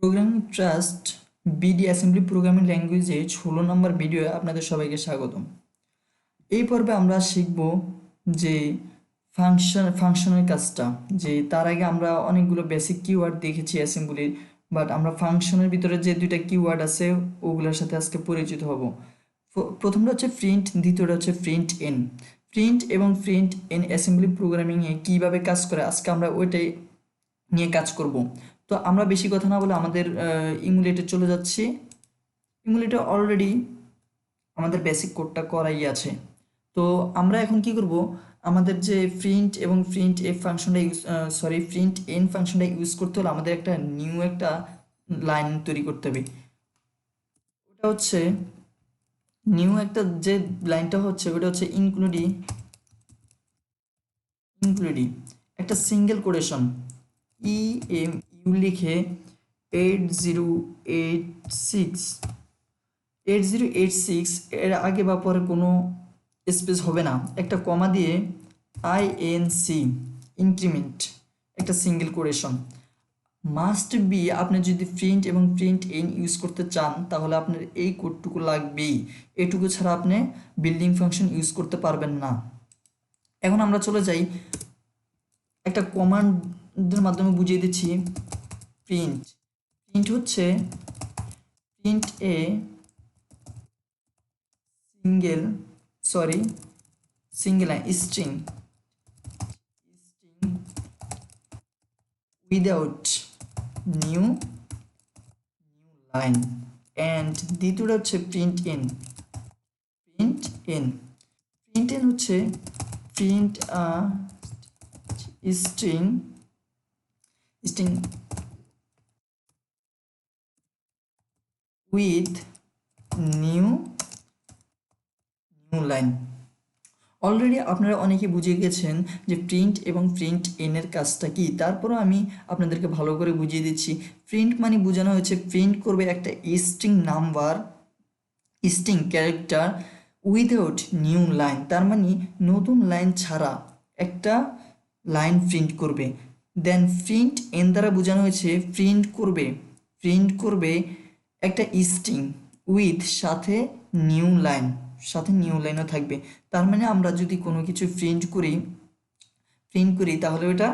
Programming trust BD assembly programming ল্যাঙ্গুয়েজে 16 নম্বর video আপনাদের সবাইকে স্বাগতম। এই পর্বে আমরা শিখব যে ফাংশনের কাজটা, যে তার আগে আমরা অনেকগুলো বেসিক কিওয়ার্ড দেখেছি অ্যাসেম্বলির, বাট আমরা ফাংশনের ভিতরে যে দুইটা কিওয়ার্ড আছে ওগুলোর সাথে আজকে পরিচিত হব। প্রথমটা হচ্ছে প্রিন্ট, দ্বিতীয়টা হচ্ছে প্রিন্ট এন। প্রিন্ট এবং প্রিন্ট এন অ্যাসেম্বলি প্রোগ্রামিংয়ে কীভাবে কাজ করে আজকে আমরা ওইটাই নিয়ে কাজ করব। তো আমরা বেশি কথা না বলে আমাদের ইমুলেটে চলে যাচ্ছি। ইমুলেটে অলরেডি আমাদের বেসিক কোডটা করাই আছে। তো আমরা এখন কি করব, আমাদের যে প্রিন্ট এবং প্রিন্ট এফ ফাংশনটা প্রিন্ট এন ফাংশনটা ইউজ করতে হলে আমাদের একটা নিউ একটা লাইন তৈরি করতে হবে। ওটা হচ্ছে নিউ একটা যে লাইনটা হচ্ছে ওটা হচ্ছে ইনক্লুডি একটা single quotation E M U লিখে 8086 এর আগে বা পরে কোনো স্পেস হবে না, একটা কমা দিয়ে INC ইনক্রিমেন্ট একটা সিঙ্গেল কোটেশন মাস্ট বি। আপনি যদি প্রিন্ট এবং প্রিন্ট এন ইউজ করতে চান তাহলে আপনার এই কোডটুকু লাগবেই, এটুকু ছাড়া আপনি বিল্ডিং ফাংশন ইউজ করতে পারবেন না। এখন আমরা চলে যাই, একটা কমান্ডের মাধ্যমে বুঝিয়ে দিচ্ছি। প্রিন্ট প্রিন্ট হচ্ছে print A single line string without new line, and দ্বিতীয়টা হচ্ছে প্রিন্ট এন হচ্ছে print string with new line। Already আপনারা অনেকে বুঝে গেছেন যে প্রিন্ট এবং প্রিন্ট এনের কাজটা কি, তারপরও আমি আপনাদেরকে ভালো করে বুঝিয়ে দিচ্ছি। প্রিন্ট মানে বোঝানো হয়েছে প্রিন্ট করবে একটা string number, string character without new line, তার মানে নতুন লাইন ছাড়া একটা লাইন প্রিন্ট করবে। দেন প্রিন্ট এন দ্বারা বোঝানো হয়েছে প্রিন্ট করবে একটা স্ট্রিং উইথ সাথে নিউ লাইনও থাকবে। তার মানে আমরা যদি কোনো কিছু প্রিন্ট করি তাহলে ওটা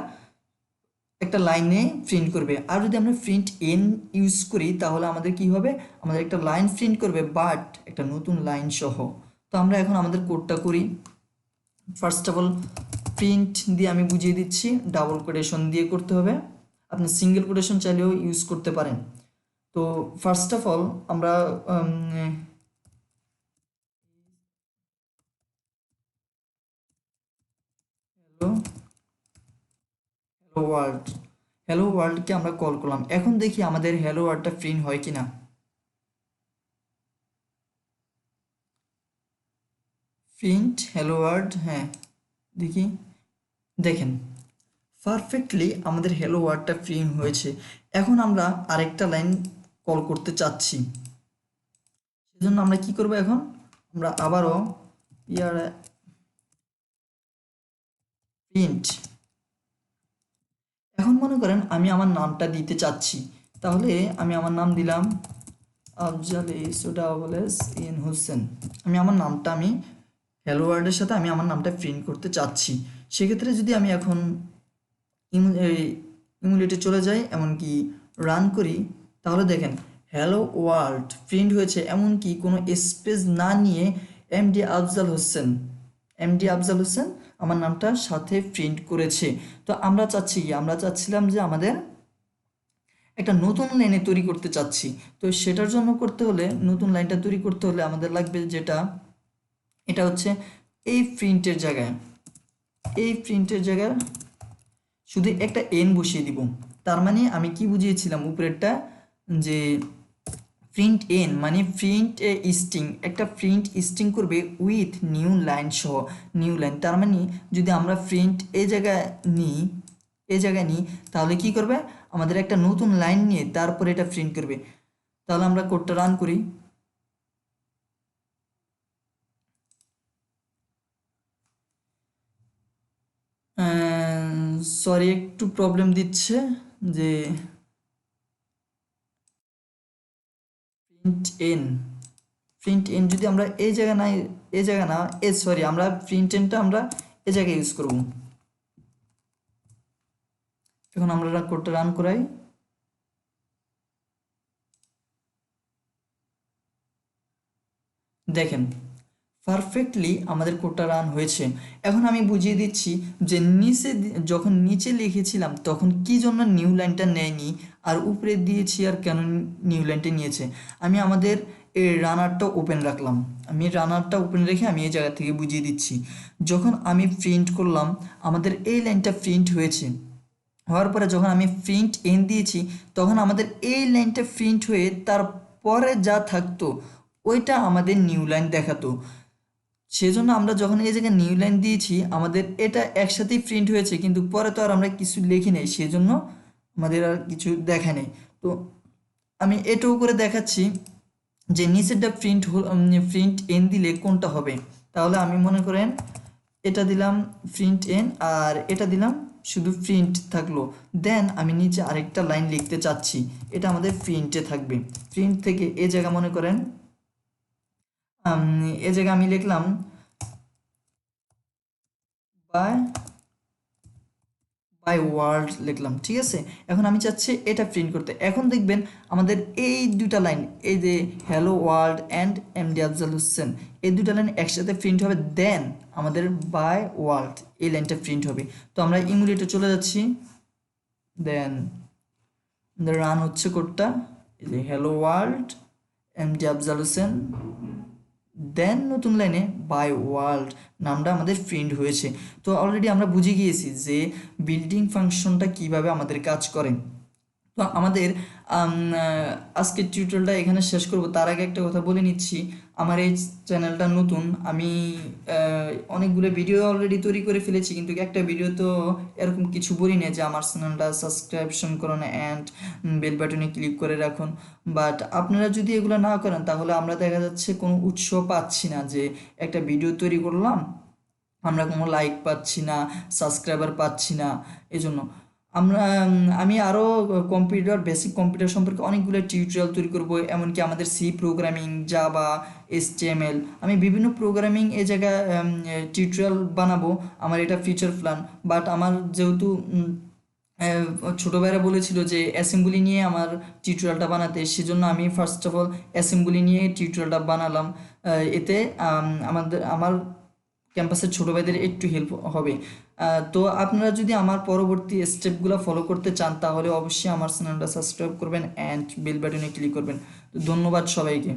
একটা লাইনে প্রিন্ট করবে। আর যদি আমরা প্রিন্ট এন ইউজ করি তাহলে আমাদের কি হবে, আমাদের একটা লাইন প্রিন্ট করবে বাট একটা নতুন লাইন সহ। তো আমরা এখন আমাদের কোডটা করি। ফার্স্ট অফ অল প্রিন্ট দিয়ে আমি বুঝিয়ে দিচ্ছি, ডাবল কোটেশন দিয়ে করতে হবে, আপনি সিঙ্গেল কোটেশন চাইলেও ইউজ করতে পারেন। তো ফার্স্ট অফ অল আমরা হ্যালো ওয়ার্ল্ডকে আমরা কল করলাম। এখন দেখি আমাদের হ্যালো ওয়ার্ল্ডটা প্রিন্ট হয় কিনা। প্রিন্ট হ্যালো ওয়ার্ল্ড, হ্যাঁ দেখি, দেখেন পারফেক্টলি আমাদের হ্যালো ওয়ার্ল্ডটা প্রিন্ট হয়েছে। এখন আমরা আরেকটা লাইন কল করতে চাচ্ছি, সেজন্য আমরা কি করব, এখন আমরা আবারও প্রিন্ট। এখন মনে করেন আমি আমার নামটা দিতে চাচ্ছি, তাহলে আমি আমার নাম দিলাম আফজাল ইন হোসেন। আমি আমার নামটা হ্যালো ওয়ার্ল্ডের সাথে আমি আমার নামটা প্রিন্ট করতে চাচ্ছি। সেক্ষেত্রে যদি আমি এখন ইমুলেটে চলে যাই, এমনকি রান করি, তাহলে দেখেন হ্যালো ওয়ার্ল্ড প্রিন্ট হয়েছে, এমনকি কোনো স্পেস না নিয়ে এমডি আফজাল হোসেন আমার নামটা সাথে প্রিন্ট করেছে। তো আমরা চাচ্ছিলাম যে আমাদের একটা নতুন লাইনে তৈরি করতে চাচ্ছি। তো সেটার জন্য করতে হলে, নতুন লাইনটা তৈরি করতে হলে আমাদের লাগবে যেটা, এটা হচ্ছে এই প্রিন্টের জায়গায় শুধু একটা এন বসিয়ে দিব। তার মানে আমি কি বুঝিয়েছিলাম উপরেরটা, যে প্রিন্ট এন মানে একটা প্রিন্ট স্ট্রিং করবে উইথ নিউ লাইন সহ, তার মানে যদি আমরা প্রিন্ট এই জায়গায় নিই তাহলে কি করবে, আমাদের একটা নতুন লাইন নিয়ে তারপরে এটা প্রিন্ট করবে। তাহলে আমরা কোডটা রান করি। সরি একটু প্রবলেম দিচ্ছে, যে প্রিন্ট এন যদি আমরা এই জায়গা না সরি আমরা প্রিন্ট এনটা আমরা এই জায়গায় ইউজ করব। এখন আমরা কোডটা রান করাই। দেখেন পারফেক্টলি আমাদের কোডটা রান হয়েছে। এখন আমি বুঝিয়ে দিচ্ছি যে যখন নিচে লিখেছিলাম তখন কি জন্য নিউ লাইনটা নেয়নি, আর উপরে দিয়েছি আর কেন নিউ লাইনটা নিয়েছে। আমি আমাদের এই রানারটা ওপেন রাখলাম, আমি রানারটা ওপেন রেখে আমি এই জায়গা থেকে বুঝিয়ে দিচ্ছি। যখন আমি প্রিন্ট করলাম আমাদের এই লাইনটা প্রিন্ট হয়েছে, হওয়ার পরে যখন আমি প্রিন্ট এন দিয়েছি তখন আমাদের এই লাইনটা প্রিন্ট হয়ে তারপরে যা থাকতো ওইটা আমাদের নিউ লাইন দেখাতো। সেজন্য আমরা যখন এই জায়গায় নিউ লাইন দিয়েছি আমাদের এটা একসাথেই প্রিন্ট হয়েছে, কিন্তু পরে তো আর আমরা কিছু লিখি নাই, সেজন্য আমাদের আর কিছু দেখা নেই। তো আমি এটাও করে দেখাচ্ছি যে নিচেরটা প্রিন্ট এন দিলে কোনটা হবে। তাহলে আমি মনে করেন এটা দিলাম প্রিন্ট এন আর এটা দিলাম শুধু প্রিন্ট থাকলো। দেন আমি নিচে আরেকটা লাইন লিখতে চাচ্ছি, এটা আমাদের প্রিন্টে থাকবে। প্রিন্ট থেকে এ জায়গা মনে করেন এ জায়গা আমি লিখলাম বাই ওয়ার্ল্ড লিখলাম, ঠিক আছে। এখন আমি চাচ্ছি এটা প্রিন্ট করতে। এখন দেখবেন আমাদের এই দুটা লাইন, এই যে hello world and MD Afzal Hossain, এই দুটা লাইন একসাথে প্রিন্ট হবে। দেন আমাদের বাই ওয়ার্ল্ড এই লাইনটা প্রিন্ট হবে। তো আমরা ইমুলেটে চলে যাচ্ছি, দেন রান হচ্ছে কোডটা। এই যে hello world MD Afzal Hossain, then নতুন লাইনে বাই ওয়ার্ল্ড নামটা আমাদের প্রিন্ট হয়েছে। তো অলরেডি আমরা বুঝে গিয়েছি যে বিল্ডিং ফাংশনটা কিভাবে আমাদের কাজ করে। তো আমাদের আজকের টিউটোরিয়ালটা এখানে শেষ করব। তার আগে একটা কথা বলে নিচ্ছি, আমার এই চ্যানেলটা নতুন, আমি অনেকগুলো ভিডিও অলরেডি তৈরি করে ফেলেছি, কিন্তু একটা ভিডিও তো এরকম কিছু বলি না যে আমার চ্যানেলটা সাবস্ক্রিপশন করুন অ্যান্ড বেল বাটনে ক্লিক করে রাখুন। বাট আপনারা যদি এগুলো না করেন তাহলে আমরা দেখা যাচ্ছে কোনো উৎসাহ পাচ্ছি না, যে একটা ভিডিও তৈরি করলাম আমরা কোনো লাইক পাচ্ছি না, সাবস্ক্রাইবার পাচ্ছি না। এজন্য আমি আরও বেসিক কম্পিউটার সম্পর্কে অনেকগুলো টিউটোরিয়াল তৈরি করব, এমনকি আমাদের সি প্রোগ্রামিং, জাভা, HTML, আমি বিভিন্ন প্রোগ্রামিং এই জায়গায় টিউটোরিয়াল বানাবো। আমার এটা ফিউচার প্ল্যান। বাট আমার যেহেতু ছোটো ভাইরা বলেছিল যে অ্যাসেম্বলি নিয়ে আমার টিউটোরিয়ালটা বানাতে, সেজন্য আমি ফার্স্ট অফ অল অ্যাসেম্বলি নিয়ে টিউটোরিয়ালটা বানালাম। এতে আমার ক্যাম্পাসের ছোটো ভাইদের একটু হেল্প হবে। তো আপনারা যদি আমার পরবর্তী স্টেপগুলো ফলো করতে চান তাহলে অবশ্যই আমার চ্যানেলটা সাবস্ক্রাইব করবেন অ্যান্ড বেল বাটনে ক্লিক করবেন। তো ধন্যবাদ সবাইকে।